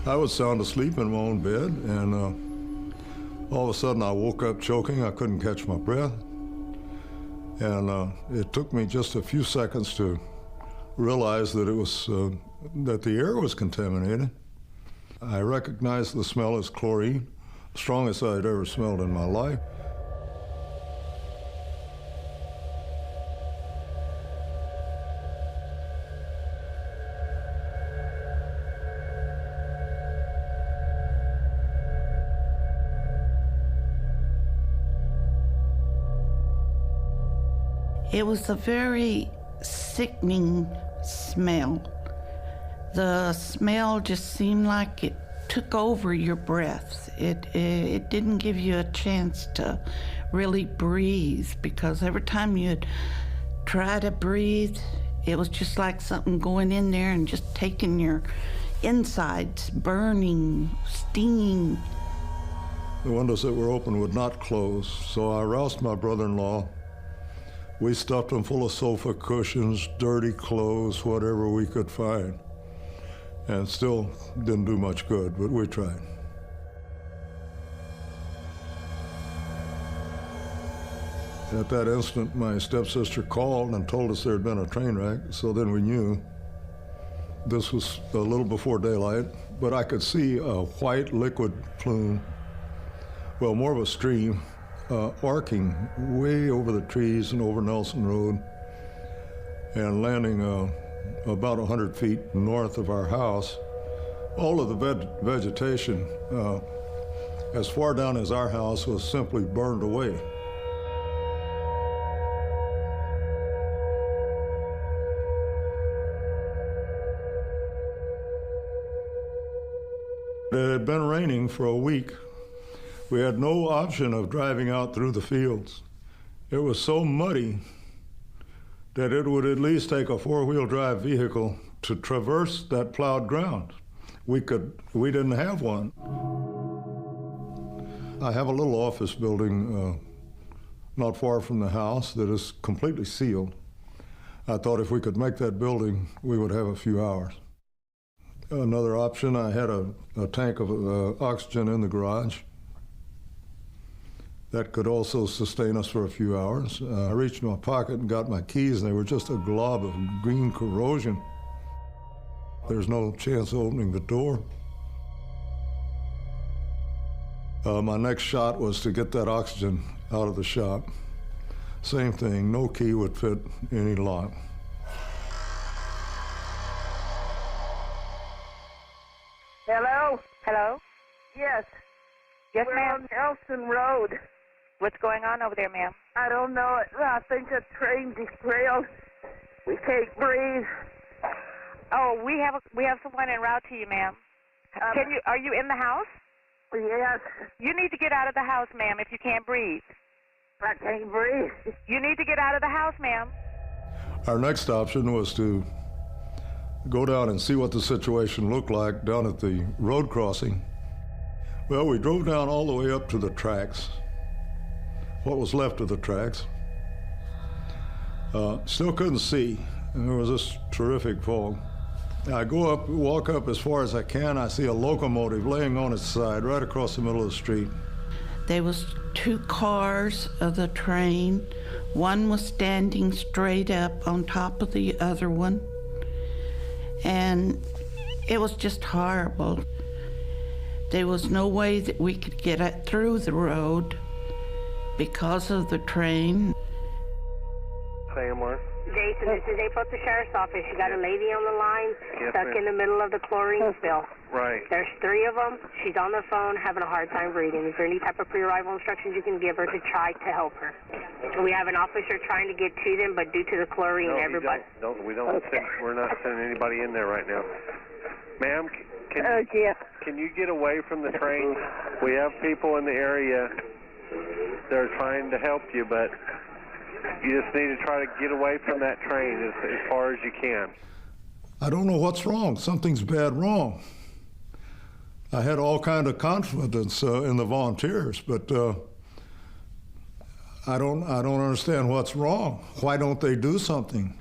I was sound asleep in my own bed, and all of a sudden I woke up choking. I couldn't catch my breath. And it took me just a few seconds to realize that it was, that the air was contaminated. I recognized the smell as chlorine, the strongest I'd ever smelled in my life. It was a very sickening smell. The smell just seemed like it took over your breath. It didn't give you a chance to really breathe, because every time you'd try to breathe, it was just like something going in there and just taking your insides, burning, stinging. The windows that were open would not close, so I roused my brother-in-law. We stuffed them full of sofa cushions, dirty clothes, whatever we could find. And still didn't do much good, but we tried. At that instant, my stepsister called and told us there had been a train wreck, so then we knew. This was a little before daylight, but I could see a white liquid plume, well, more of a stream, arcing way over the trees and over Nelson Road and landing about 100 feet north of our house. All of the vegetation as far down as our house was simply burned away. It had been raining for a week. We had no option of driving out through the fields. It was so muddy that it would at least take a four-wheel drive vehicle to traverse that plowed ground. We didn't have one. I have a little office building not far from the house that is completely sealed. I thought if we could make that building, we would have a few hours. Another option, I had a tank of oxygen in the garage. That could also sustain us for a few hours. I reached in my pocket and got my keys, and they were just a glob of green corrosion. There's no chance of opening the door. My next shot was to get that oxygen out of the shop. Same thing, no key would fit any lock. Hello? Hello? Yes. Yes, We're ma'am. on Nelson Road. What's going on over there, ma'am? I don't know. I think a train derailed. We can't breathe. Oh, we have someone en route to you, ma'am. Are you in the house? Yes. You need to get out of the house, ma'am, if you can't breathe. I can't breathe. You need to get out of the house, ma'am. Our next option was to go down and see what the situation looked like down at the road crossing. Well, we drove down all the way up to the tracks, what was left of the tracks. Still couldn't see, and there was this terrific fog. I go up, walk up as far as I can. I see a locomotive laying on its side right across the middle of the street. There was two cars of the train. One was standing straight up on top of the other one. And it was just horrible. There was no way that we could get it through the road because of the train. Samler. Jason, this is April at the Sheriff's Office. You got a lady on the line stuck in the middle of the chlorine spill. Right. There's three of them. She's on the phone having a hard time breathing. Is there any type of pre-arrival instructions you can give her to try to help her? We have an officer trying to get to them, but due to the chlorine, No, everybody... we're not sending anybody in there right now. Ma'am, can you get away from the train? We have people in the area that are trying to help you, but you just need to try to get away from that train as far as you can. I don't know what's wrong. Something's bad wrong. I had all kind of confidence in the volunteers, but I don't understand what's wrong. Why don't they do something?